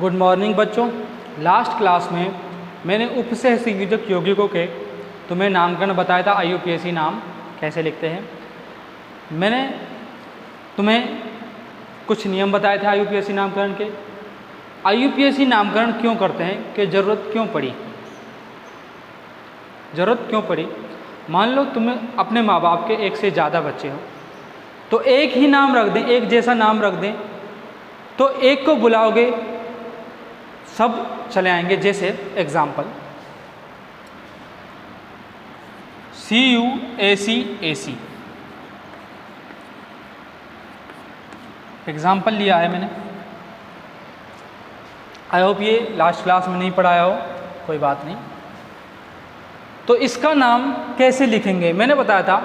Good morning बच्चों। Last class में मैंने उपसह संयोजक यौगिकों के तुम्हें नामकरण बताया था। IUPAC नाम कैसे लिखते हैं। मैंने तुम्हें कुछ नियम बताए थे IUPAC नामकरण के। IUPAC नामकरण क्यों करते हैं कि ज़रूरत क्यों पड़ी। मान लो तुम्हें अपने माँ बाप के एक से ज़्यादा बच्चे हो तो एक ही नाम रख दें, एक जैसा नाम रख दें तो एक को बुलाओगे सब चले आएंगे। जैसे एग्जाम्पल CUACAC एग्जाम्पल लिया है मैंने। आई होप ये लास्ट क्लास में नहीं पढ़ाया हो, कोई बात नहीं। तो इसका नाम कैसे लिखेंगे मैंने बताया था।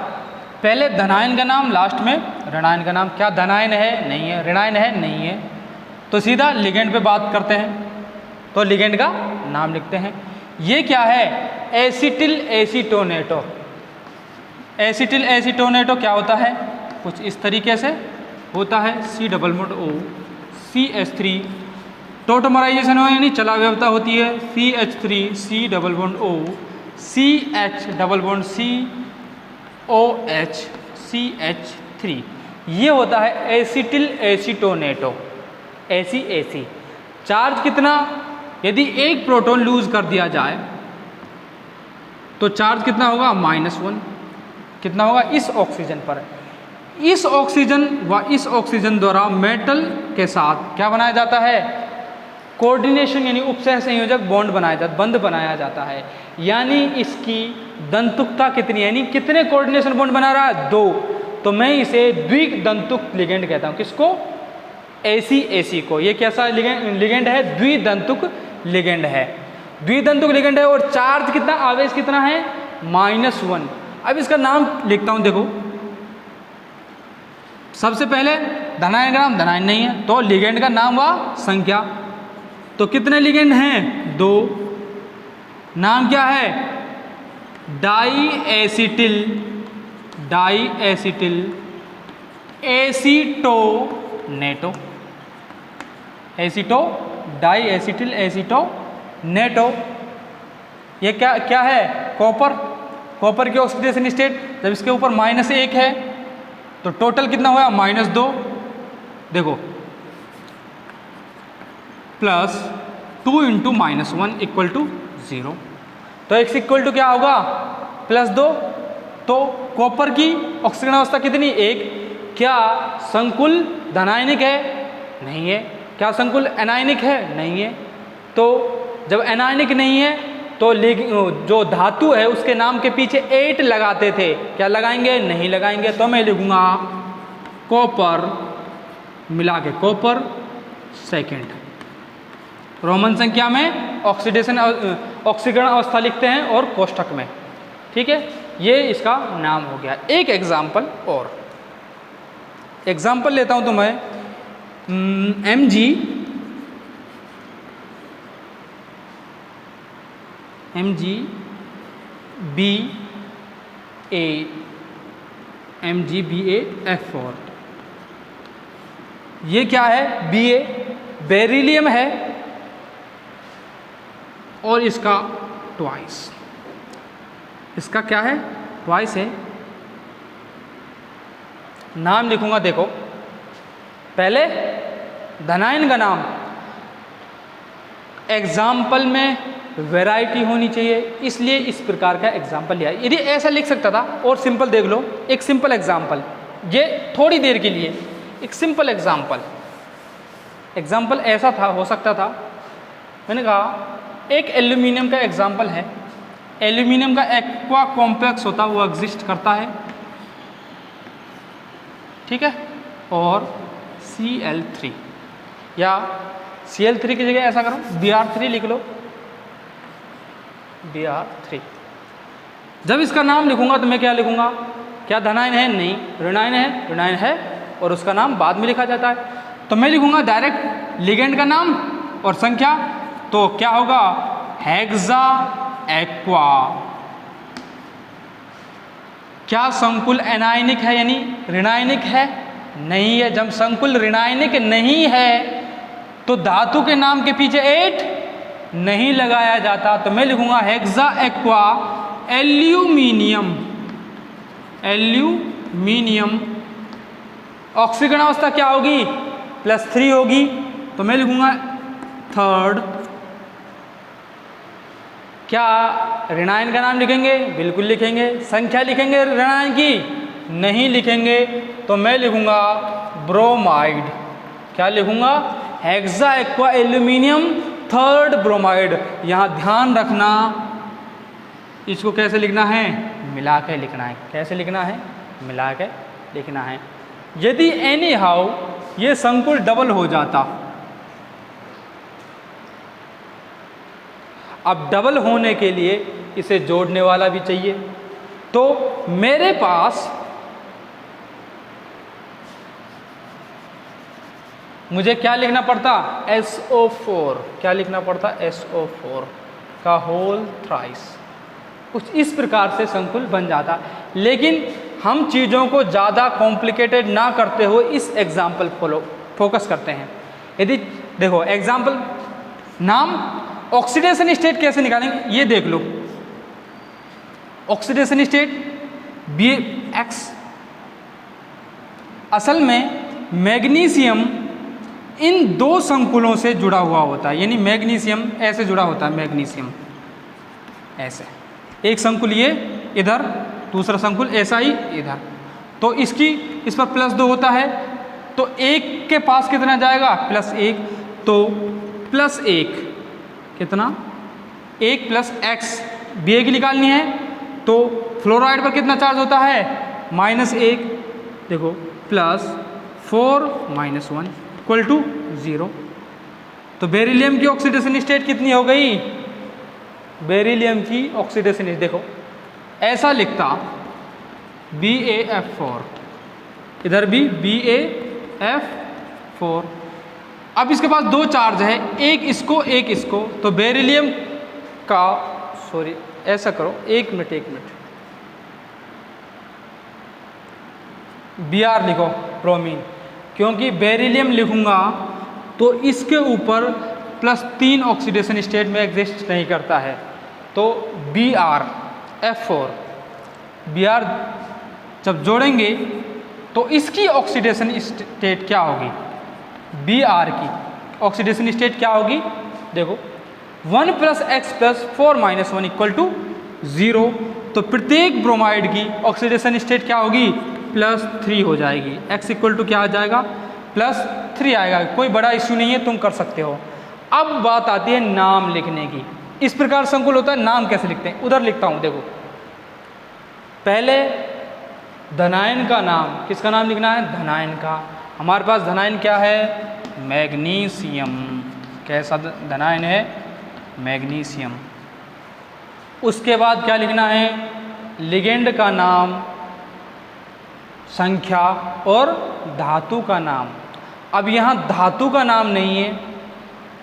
पहले धनायन का नाम, लास्ट में ऋणायन का नाम। क्या धनायन है? नहीं है। ऋणायन है? नहीं है। तो सीधा लिगेंड पे बात करते हैं तो लिगेंड का नाम लिखते हैं। ये क्या है? एसिटिल एसीटोनेटो। एसिटिल एसीटोनेटो क्या होता है? कुछ इस तरीके से होता है। C+O CH3 टोटमराइजेशन हो यानी चला व्यवता होती है। CH3 C+O CH CH3 ये होता है एसिटिल एसीटोनेटो। एसी चार्ज कितना? यदि एक प्रोटॉन लूज कर दिया जाए तो चार्ज कितना होगा? -1। कितना होगा? इस ऑक्सीजन पर। इस ऑक्सीजन व इस ऑक्सीजन द्वारा मेटल के साथ क्या बनाया जाता है? कोऑर्डिनेशन यानी उपसह संयोजक बॉन्ड बंध बनाया जाता है। यानी इसकी दंतुकता कितनी, यानी कितने कोऑर्डिनेशन बॉन्ड बना रहा है? 2। तो मैं इसे द्विदंतुक लिगेंड कहता हूं। किसको? AC को। ये कैसा लिगेंड है? द्विदंतुक लिगेंड है। द्विदंतुक लिगेंड है और चार्ज कितना, आवेश कितना है? -1। अब इसका नाम लिखता हूं, देखो। सबसे पहले धनायन का नाम, धनायन नहीं है तो लिगेंड का नाम व संख्या। तो कितने लिगेंड हैं? 2। नाम क्या है? डाईएसिटिल एसीटोनेटो। डाईएसिटिल एसीटोनेटो। ये क्या है? कॉपर की ऑक्सीडेशन स्टेट। जब इसके ऊपर -1 है तो टोटल कितना हुआ? -2। देखो +2 × -1 = 0। तो x इक्वल टू क्या होगा? +2। तो कॉपर की ऑक्सीजन अवस्था कितनी? 1। क्या संकुल धनायनिक है? नहीं है। क्या संकुल एनायनिक है? नहीं है। तो जब एनायनिक नहीं है तो जो धातु है उसके नाम के पीछे 8 लगाते थे। क्या लगाएंगे? नहीं लगाएंगे। तो मैं लिखूंगा कॉपर, मिला के कॉपर सेकेंड। रोमन संख्या में ऑक्सीकरण अवस्था लिखते हैं और कोष्ठक में। ठीक है, ये इसका नाम हो गया। एक एग्जाम्पल और लेता हूं तो मैं MgBaF4। ये क्या है? Ba बेरिलियम है और इसका ट्वाइस। इसका क्या है? ट्वाइस है। नाम लिखूंगा, देखो। पहले धनायन का नाम, एग्जाम्पल में वैरायटी होनी चाहिए इसलिए इस प्रकार का एग्जाम्पल लिया। यदि ऐसा लिख सकता था और सिंपल, देख लो एक सिंपल एग्जाम्पल, ये थोड़ी देर के लिए एक सिंपल एग्जाम्पल ऐसा था, हो सकता था। मैंने कहा एक एल्यूमिनियम का एग्जाम्पल है। एल्यूमिनियम का एक्वा कॉम्प्लेक्स होता है, वो एग्जिस्ट करता है। ठीक है, और Cl3 या Cl3 की जगह ऐसा करो Br3 लिख लो। Br3। जब इसका नाम लिखूंगा तो मैं क्या लिखूंगा? क्या धनायन है? नहीं। ऋणायन है? ऋणायन है और उसका नाम बाद में लिखा जाता है। तो मैं लिखूंगा डायरेक्ट लिगेंड का नाम और संख्या। तो क्या होगा? Hexa aqua. क्या संकुल एनायनिक है यानी ऋणायनिक है? नहीं है। जब संकुल ऋणायनिक नहीं है तो धातु के नाम के पीछे 8 नहीं लगाया जाता, तो मैं लिखूंगा हेक्सा एक्वा एल्यूमिनियम। एल्यूमिनियम ऑक्सीकरण अवस्था क्या होगी? +3 होगी, तो मैं लिखूंगा थर्ड। क्या ऋणायन का नाम लिखेंगे? बिल्कुल लिखेंगे। संख्या लिखेंगे ऋणायन की? नहीं लिखेंगे, तो मैं लिखूंगा ब्रोमाइड। क्या लिखूंगा? Hexa aqua aluminium third bromide. यहाँ ध्यान रखना, इसको कैसे लिखना है? मिला के लिखना है। कैसे लिखना है? मिला के लिखना है। यदि एनी हाउ ये संकुल डबल हो जाता, अब डबल होने के लिए इसे जोड़ने वाला भी चाहिए, तो मेरे पास मुझे क्या लिखना पड़ता? SO4। क्या लिखना पड़ता? SO4 का होल थ्राइस। कुछ इस प्रकार से संकुल बन जाता। लेकिन हम चीज़ों को ज़्यादा कॉम्प्लिकेटेड ना करते हुए इस एग्जाम्पल फोकस करते हैं। यदि देखो एग्जाम्पल नाम, ऑक्सीडेशन स्टेट कैसे निकालेंगे ये देख लो। ऑक्सीडेशन स्टेट BX, असल में मैग्नीशियम इन दो संकुलों से जुड़ा हुआ होता है, यानी मैग्नीशियम ऐसे जुड़ा होता है। मैग्नीशियम ऐसे, एक संकुल ये इधर, दूसरा संकुल ऐसा ही इधर, तो इस पर +2 होता है, तो एक के पास कितना जाएगा? +1, तो +1 कितना? 1 + x BA की निकालनी है, तो फ्लोराइड पर कितना चार्ज होता है? -1। देखो +4 - 1 = 0। तो बेरिलियम की ऑक्सीडेशन स्टेट कितनी हो गई? बेरिलियम की ऑक्सीडेशन स्टेट देखो ऐसा लिखता BaF4, इधर भी BaF4। अब इसके पास 2 चार्ज है, एक इसको एक इसको, तो बेरिलियम का ऐसा करो, एक मिनट Br लिखो ब्रोमीन, क्योंकि बेरिलियम लिखूंगा तो इसके ऊपर +3 ऑक्सीडेशन स्टेट में एग्जिस्ट नहीं करता है, तो BrF4 Br जब जोड़ेंगे तो इसकी ऑक्सीडेशन स्टेट क्या होगी? Br की ऑक्सीडेशन स्टेट क्या होगी? देखो 1 + x + 4 - 1 = 0। तो प्रत्येक ब्रोमाइड की ऑक्सीडेशन स्टेट क्या होगी? +3 हो जाएगी। x = क्या आ जाएगा? +3 आएगा। कोई बड़ा इश्यू नहीं है, तुम कर सकते हो। अब बात आती है नाम लिखने की। इस प्रकार संकुल होता है, नाम कैसे लिखते हैं? उधर लिखता हूं, देखो पहले धनायन का नाम, किसका नाम लिखना है? धनायन का। हमारे पास धनायन क्या है? मैग्नीशियम। कैसा धनायन है? मैग्नीशियम। उसके बाद क्या लिखना है? लिगेंड का नाम, संख्या और धातु का नाम। अब यहाँ धातु का नाम नहीं है,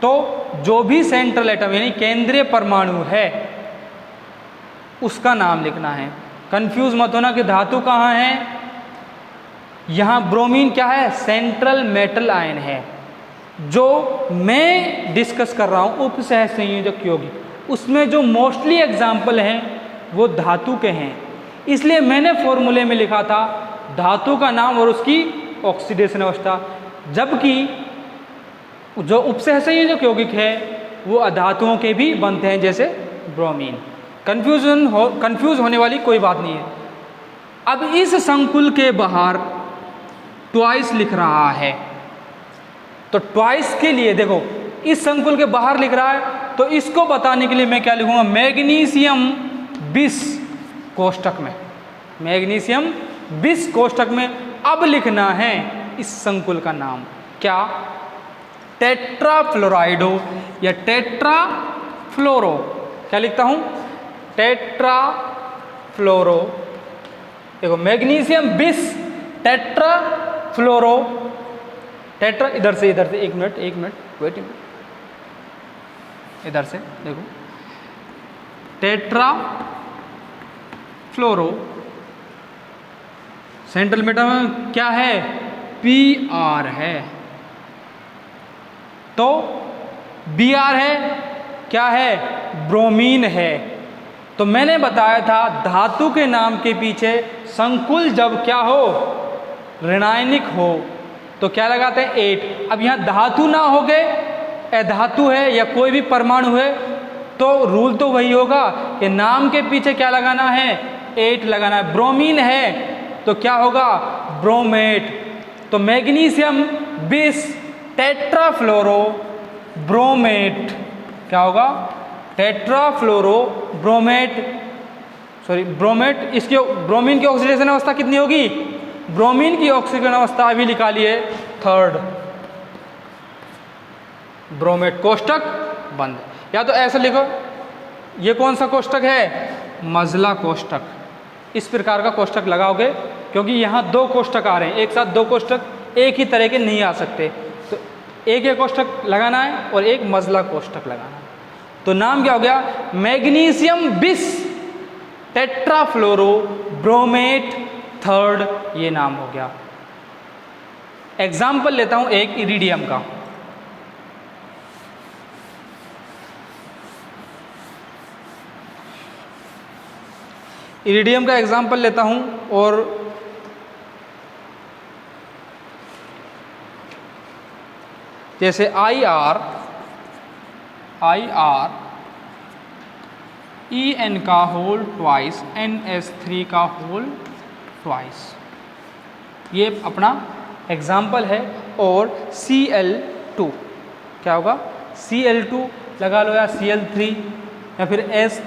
तो जो भी सेंट्रल एटम यानी केंद्रीय परमाणु है उसका नाम लिखना है। कंफ्यूज मत होना कि धातु कहाँ है। यहाँ ब्रोमीन क्या है? सेंट्रल मेटल आयन है। जो मैं डिस्कस कर रहा हूँ उपसह संयोजक यौगिक, उसमें जो मोस्टली एग्जाम्पल हैं वो धातु के हैं, इसलिए मैंने फॉर्मूले में लिखा था धातु का नाम और उसकी ऑक्सीडेशन अवस्था, जबकि जो उपसहसंयोजक यौगिक है वो अधातुओं के भी बनते हैं, जैसे ब्रोमीन। कंफ्यूज होने वाली कोई बात नहीं है। अब इस संकुल के बाहर ट्वाइस लिख रहा है, तो ट्वाइस के लिए देखो इस संकुल के बाहर लिख रहा है, तो इसको बताने के लिए मैं क्या लिखूंगा? मैग्नीशियम 20 कोष्टक में, मैग्नीशियम 20 कोष्टक में। अब लिखना है इस संकुल का नाम, क्या? टेट्राफ्लोराइडो या टेट्राफ्लोरो। क्या लिखता हूं? टेट्राफ्लोरो। देखो मैग्नीशियम 20 टेट्राफ्लोरो, टेट्रा इधर से एक मिनट वेट, इधर से देखो टेट्राफ्लोरो। सेंट्रल मेटल में क्या है? Pr है। तो Br है, क्या है, ब्रोमीन है। तो मैंने बताया था धातु के नाम के पीछे संकुल जब क्या हो, ऋणायनिक हो, तो क्या लगाते हैं 8। अब यहाँ धातु ना हो गए, अधातु है या कोई भी परमाणु है, तो रूल तो वही होगा कि नाम के पीछे क्या लगाना है, 8 लगाना है। ब्रोमीन है तो क्या होगा, ब्रोमेट। तो मैग्नीशियम 20 टेट्राफ्लोरो ब्रोमेट, क्या होगा, टेट्राफ्लोरो ब्रोमेट, सॉरी ब्रोमेट। इसकी ब्रोमीन की ऑक्सीडेशन अवस्था कितनी होगी, ब्रोमीन की ऑक्सीजन अवस्था अभी निकालिए 3rd, ब्रोमेट। कोष्टक बंद। या तो ऐसा लिखो, ये कौन सा कोष्टक है, मजला कोष्टक। इस प्रकार का कोष्टक लगाओगे, क्योंकि यहाँ 2 कोष्टक आ रहे हैं, एक साथ 2 कोष्टक एक ही तरह के नहीं आ सकते, तो एक कोष्टक लगाना है और एक मजला कोष्टक लगाना है। तो नाम क्या हो गया, मैग्नीशियम 20 टेट्राफ्लोरो ब्रोमेट 3rd, ये नाम हो गया। एग्जाम्पल लेता हूं एक इरिडियम का। इरिडियम का एग्जाम्पल लेता हूं, और जैसे IR En का होल ट्वाइस NH3 का होल ट्वाइस, ये अपना एग्जाम्पल है। और Cl2 क्या होगा, Cl2 लगा लो, या Cl3, या फिर S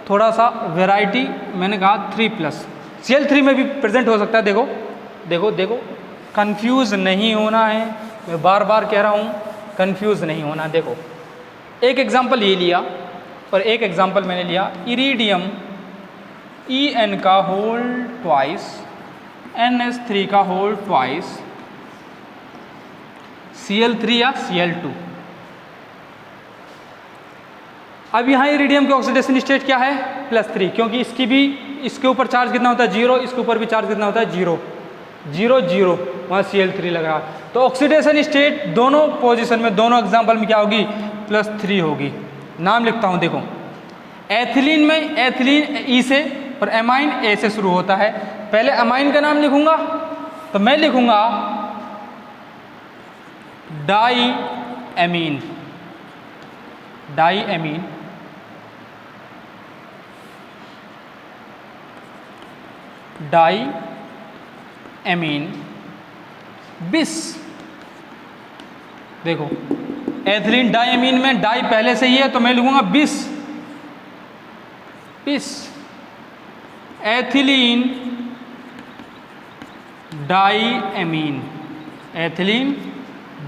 थोड़ा सा वैरायटी, मैंने कहा 3+, Cl3 में भी प्रेजेंट हो सकता है। देखो देखो देखो, कंफ्यूज नहीं होना है, मैं बार बार कह रहा हूँ, कंफ्यूज नहीं होना। देखो एक एग्जाम्पल ये लिया, और एक एग्जाम्पल मैंने लिया इरिडियम En का होल ट्वाइस NH3 का होल ट्वाइस Cl3 या Cl2। अब यहाँ इरिडियम की ऑक्सीडेशन स्टेट क्या है, +3, क्योंकि इसकी भी, इसके ऊपर चार्ज कितना होता है 0, इसके ऊपर भी चार्ज कितना होता है 0 0 0, वहाँ Cl3 लगा। तो ऑक्सीडेशन स्टेट दोनों पोजीशन में, दोनों एग्जाम्पल में क्या होगी, +3 होगी। नाम लिखता हूँ, देखो एथिलीन में, एथिलीन ई से और एमाइन ए से शुरू होता है। पहले अमाइन का नाम लिखूंगा, तो मैं लिखूंगा diamine, diamine. Diamine 20। देखो एथिलीन डाई एमीन में डाई पहले से ही है, तो मैं लिखूंगा 20 ethylene diamine, ethylene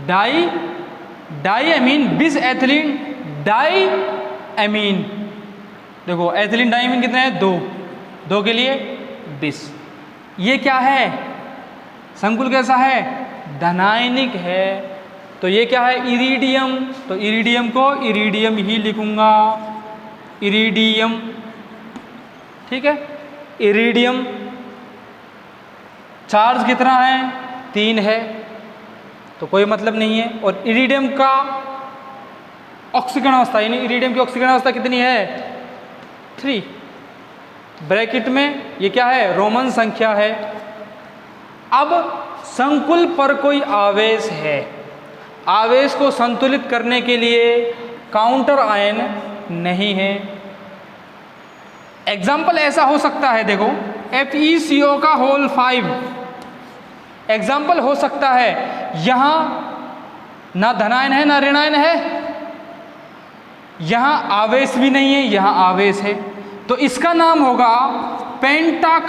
diamine 20 ethylene diamine. देखो एथिलीन डाई एमीन कितने हैं, 2 के लिए 20। ये क्या है, संकुल कैसा है, धनायनिक है। तो ये क्या है, इरिडियम। तो इरिडियम को इरिडियम ही लिखूंगा, इरिडियम, ठीक है। इरिडियम चार्ज कितना है, 3 है, तो कोई मतलब नहीं है। और इरिडियम का ऑक्सीकरण अवस्था, यानी इरिडियम की ऑक्सीकरण अवस्था कितनी है, 3। ब्रैकेट में ये क्या है, रोमन संख्या है। अब संकुल पर कोई आवेश है, आवेश को संतुलित करने के लिए काउंटर आयन नहीं है। एग्जाम्पल ऐसा हो सकता है, देखो FeCO का होल 5 एग्जाम्पल हो सकता है। यहां ना धनायन है ना ऋणायन है, यहां आवेश भी नहीं है, यहां आवेश है, तो इसका नाम होगा पेंटा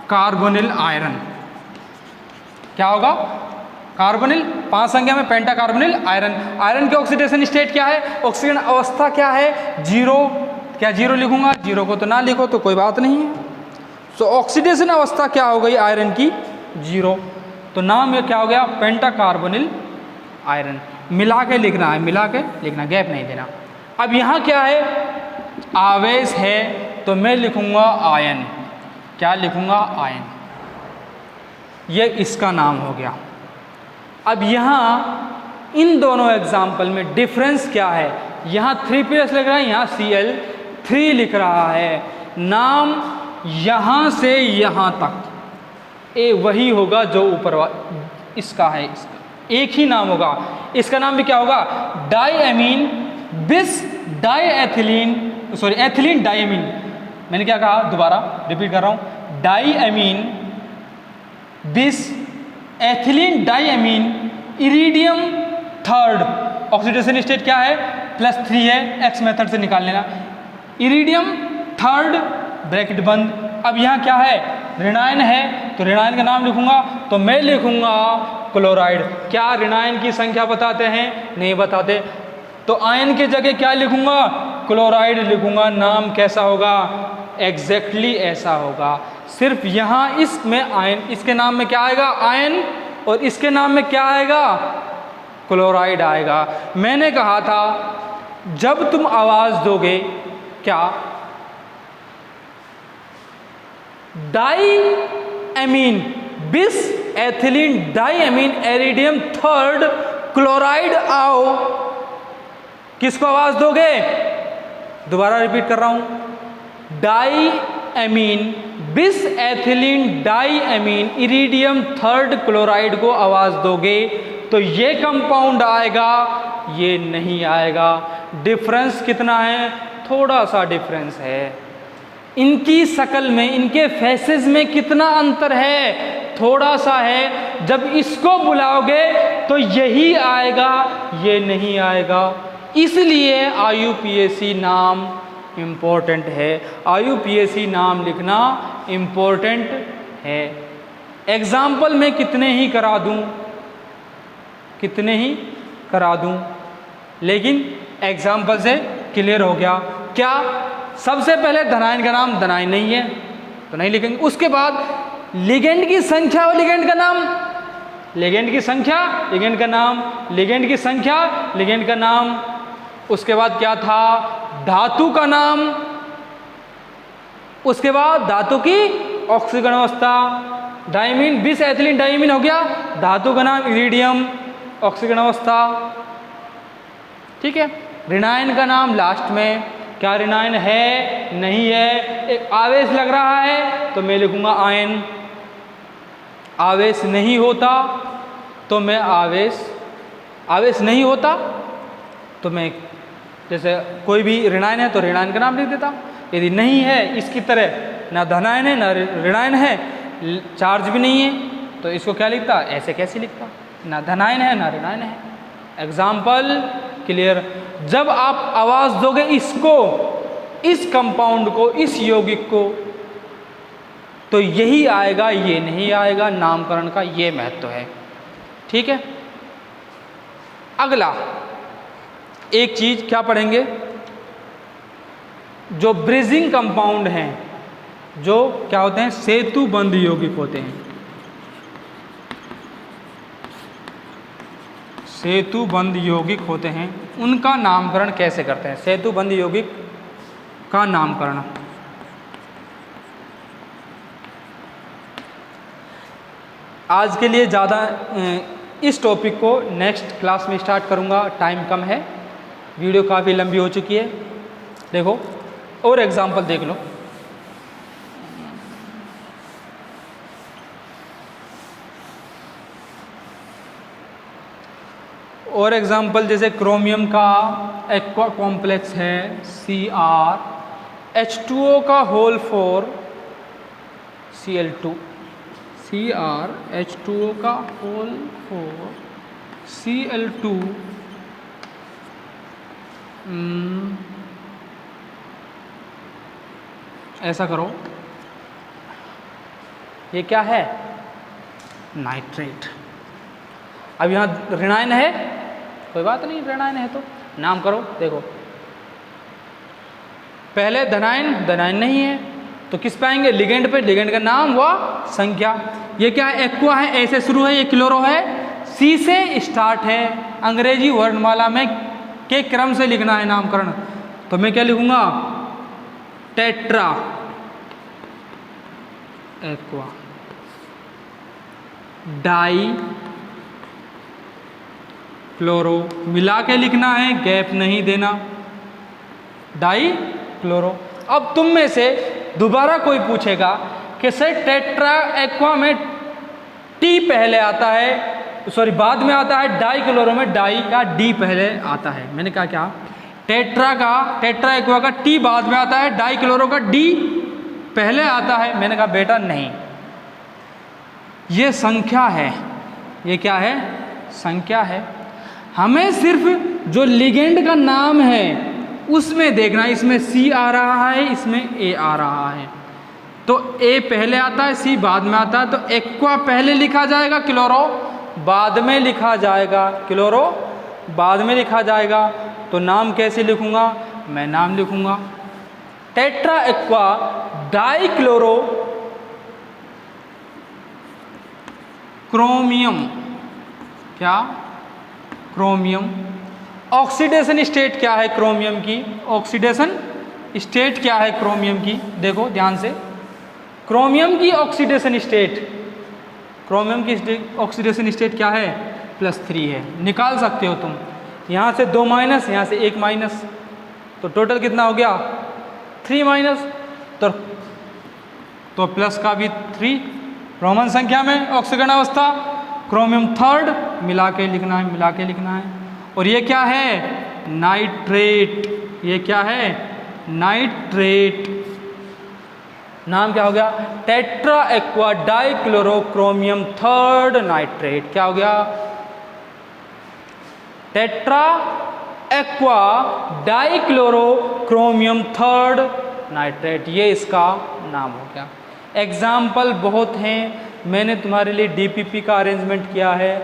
कार्बोनिल आयरन। क्या होगा, कार्बोनिल, 5 संख्या में पेंटा कार्बोनिल आयरन। आयरन की ऑक्सीडेशन स्टेट क्या है, ऑक्सीजन अवस्था क्या है, 0। क्या 0 लिखूंगा, 0 को तो ना लिखो तो कोई बात नहीं है। तो ऑक्सीडेशन अवस्था क्या हो गई आयरन की, 0। तो नाम ये क्या हो गया, पेंटा कार्बोनिल आयरन। मिला के लिखना है, मिला के लिखना, गैप नहीं देना। अब यहाँ क्या है, आवेश है, तो मैं लिखूंगा आयन। क्या लिखूंगा, आयन। ये इसका नाम हो गया। अब यहाँ इन दोनों एग्जाम्पल में डिफरेंस क्या है? यहाँ 3PS लिख रहा है, यहाँ Cl3 लिख रहा है। नाम यहाँ से यहाँ तक वही होगा जो ऊपर इसका है, इसका एक ही नाम होगा। इसका नाम भी क्या होगा? डाईएमीन बिस डाईएथिलीन, सॉरी एथिलीन डाईएमीन। मैंने क्या कहा? दोबारा रिपीट कर रहा हूँ, diamine bis ethylene diamine iridium third. Oxidation state क्या है? +3 है, एक्स मेथड से निकाल लेना। इरिडियम थर्ड ब्रैकेट बंद। अब यहाँ क्या है? ऋणायन है, तो ऋणायन का नाम लिखूंगा, तो मैं लिखूंगा क्लोराइड। क्या ऋणायन की संख्या बताते हैं? नहीं बताते। तो आयन के जगह क्या लिखूंगा? क्लोराइड लिखूंगा। नाम कैसा होगा? एग्जैक्टली ऐसा होगा। सिर्फ यहाँ इसमें आयन, इसके नाम में क्या आएगा? आयन, और इसके नाम में क्या आएगा? क्लोराइड आएगा। मैंने कहा था जब तुम आवाज दोगे क्या? डाईएमीन बिस एथिलीन डाईएमीन एरिडियम थर्ड क्लोराइड आओ, किसको आवाज दोगे? दोबारा रिपीट कर रहा हूं, डाईएमीन bis ethylene diamine iridium third chloride को आवाज दोगे तो ये कंपाउंड आएगा, ये नहीं आएगा। डिफरेंस कितना है? थोड़ा सा डिफरेंस है। इनकी शक्ल में, इनके फेसेस में कितना अंतर है? थोड़ा सा है। जब इसको बुलाओगे तो यही आएगा, ये नहीं आएगा। इसलिए IUPAC नाम इम्पोर्टेंट है। IUPAC नाम लिखना इम्पोर्टेंट है। एग्जाम्पल में कितने ही करा दूं, कितने ही करा दूं, लेकिन एग्जाम्पल से क्लियर हो गया। क्या? सबसे पहले धनायन का नाम, धनायन नहीं है तो नहीं लिखेंगे। उसके बाद लिगेंड की संख्या और लिगेंड का नाम, लिगेंड की संख्या, लिगेंड का नाम, लिगेंड की संख्या, लिगेंड का नाम। उसके बाद क्या था? धातु का नाम। उसके बाद धातु की ऑक्सीकरण अवस्था। डाईमीन बिस एथिलीन डाईमीन हो गया, धातु का नाम इरिडियम, ऑक्सीकरण अवस्था। ठीक है। ऋणायन का नाम लास्ट में। क्या ऋणायन है? नहीं है। एक आवेश लग रहा है तो मैं लिखूंगा आयन। आवेश नहीं होता तो मैं आवेश नहीं होता तो मैं, जैसे कोई भी ऋणायन है तो ऋणायन का नाम लिख देता। यदि नहीं है, इसकी तरह ना धनायन है ना ऋणायन है, चार्ज भी नहीं है, तो इसको क्या लिखता? ऐसे कैसे लिखता? ना धनायन है ना ऋणायन है। Example clear. जब आप आवाज दोगे इसको, इस कंपाउंड को, इस यौगिक को, तो यही आएगा, ये नहीं आएगा। नामकरण का ये महत्व है। ठीक है। अगला एक चीज क्या पढ़ेंगे? जो ब्रिजिंग कंपाउंड हैं, जो क्या होते हैं? सेतुबंध यौगिक होते हैं। सेतुबंध यौगिक होते हैं, उनका नामकरण कैसे करते हैं? सेतुबंध यौगिक का नामकरण। आज के लिए ज़्यादा इस टॉपिक को नेक्स्ट क्लास में स्टार्ट करूँगा, टाइम कम है, वीडियो काफ़ी लंबी हो चुकी है। देखो और एग्जाम्पल देख लो। और एग्जाम्पल जैसे क्रोमियम का एक्वा कॉम्प्लेक्स है Cr, H2O का होल 4 Cl2, Cr H2O का होल 4 Cl2, ऐसा करो, ये क्या है? नाइट्रेट। अब यहाँ ऋणायन है, कोई बात नहीं, ऋणायन है तो नाम करो। देखो पहले धनायन, धनायन नहीं है तो किस पे आएंगे? लिगेंड पे। लिगेंड का नाम व संख्या। ये क्या है? एक्वा है, ऐसे शुरू है, ये क्लोरो है, सी से स्टार्ट है। अंग्रेजी वर्णमाला में के क्रम से लिखना है नामकरण। तो मैं क्या लिखूंगा? टेट्रा एक्वा, डाई क्लोरो, मिला के लिखना है, गैप नहीं देना, डाई क्लोरो। अब तुम में से दोबारा कोई पूछेगा कि सर टेट्रा एक्वा में टी पहले आता है, सॉरी बाद में आता है, डाई क्लोरो में डाई का डी पहले आता है। मैंने कहा क्या, टेट्रा एक्वा का टी बाद में आता है, डाई क्लोरो का डी पहले आता है। मैंने कहा बेटा नहीं, ये संख्या है, ये क्या है, संख्या है। हमें सिर्फ जो लिगेंड का नाम है उसमें देखना, इसमें सी आ रहा है, इसमें ए आ रहा है, तो ए पहले आता है, सी बाद में आता है, तो एक्वा पहले लिखा जाएगा, क्लोरो बाद में लिखा जाएगा, क्लोरो बाद में लिखा जाएगा। तो नाम कैसे लिखूंगा, मैं नाम लिखूंगा tetra aqua die chloro chromium, क्या, क्रोमियम। ऑक्सीडेशन स्टेट क्या है क्रोमियम की, ऑक्सीडेशन स्टेट क्या है क्रोमियम की, देखो ध्यान से, क्रोमियम की ऑक्सीडेशन स्टेट, क्रोमियम की ऑक्सीडेशन स्टेट क्या है, +3 है। निकाल सकते हो तुम, यहाँ से 2 माइनस, यहाँ से 1 माइनस, तो टोटल कितना हो गया 3 माइनस, तो प्लस का भी 3। रोमन संख्या में ऑक्सीकरण अवस्था, क्रोमियम 3rd, मिला के लिखना है, मिला के लिखना है। और ये क्या है, नाइट्रेट, ये क्या है, नाइट्रेट। नाम क्या हो गया, tetra aqua die chloro chromium 3rd nitrate. क्या हो गया, tetra aqua die chloro chromium 3rd nitrate, ये इसका नाम हो गया। एग्जाम्पल बहुत हैं, मैंने तुम्हारे लिए डीपीपी का अरेंजमेंट किया है,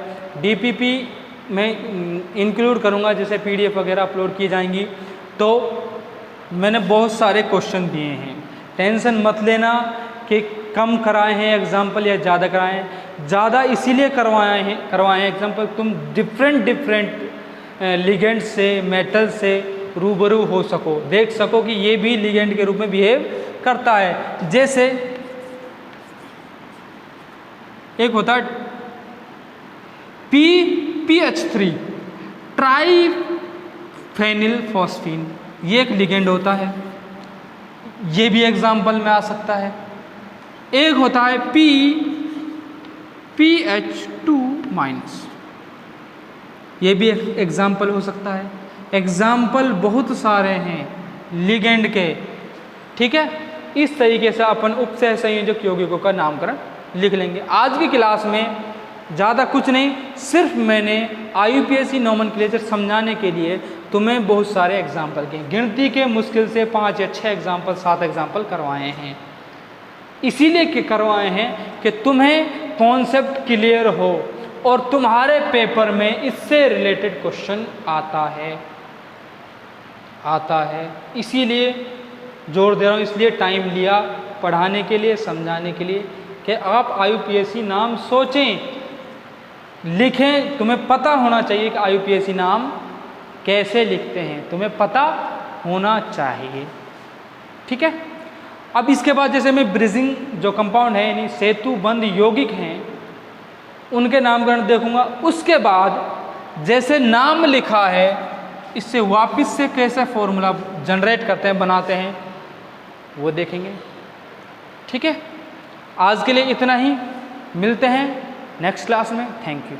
डीपीपी मैं इंक्लूड करूँगा, जैसे पीडीएफ वगैरह अपलोड की जाएंगी, तो मैंने बहुत सारे क्वेश्चन दिए हैं। टेंशन मत लेना कि कम कराए हैं एग्जाम्पल या ज़्यादा कराए हैं, ज़्यादा इसीलिए करवाए हैं एग्जाम्पल, तुम डिफरेंट लिगेंड से, मेटल से रूबरू हो सको, देख सको कि ये भी लिगेंड के रूप में बिहेव करता है। जैसे एक होता है PH3 ट्राइफेनिल फॉस्फीन, ये एक लिगेंड होता है, ये भी एग्जाम्पल में आ सकता है। एक होता है PH2-, ये भी एक एग्जाम्पल हो सकता है। एग्जाम्पल बहुत सारे हैं लिगेंड के, ठीक है। इस तरीके से अपन उपसह संयोजक यौगिकों का नामकरण लिख लेंगे। आज की क्लास में ज़्यादा कुछ नहीं, सिर्फ मैंने IUPAC नोमेनक्लेचर समझाने के लिए तुम्हें बहुत सारे एग्जाम्पल के, गिनती के मुश्किल से 5 या 6 एग्जाम्पल, 7 एग्जाम्पल करवाए हैं। इसीलिए करवाए हैं कि तुम्हें कॉन्सेप्ट क्लियर हो और तुम्हारे पेपर में इससे रिलेटेड क्वेश्चन आता है। इसीलिए जोर दे रहा हूँ, इसलिए टाइम लिया पढ़ाने के लिए, समझाने के लिए, कि आप IUPAC नाम सोचें, लिखें। तुम्हें पता होना चाहिए कि IUPAC नाम कैसे लिखते हैं, तुम्हें पता होना चाहिए, ठीक है। अब इसके बाद जैसे मैं ब्रिजिंग जो कंपाउंड है, यानी सेतु बंध यौगिक हैं, उनके नामकरण देखूंगा। उसके बाद जैसे नाम लिखा है, इससे वापस से कैसे फॉर्मूला जनरेट करते हैं, बनाते हैं, वो देखेंगे, ठीक है। आज के लिए इतना ही, मिलते हैं नेक्स्ट क्लास में। Thank you.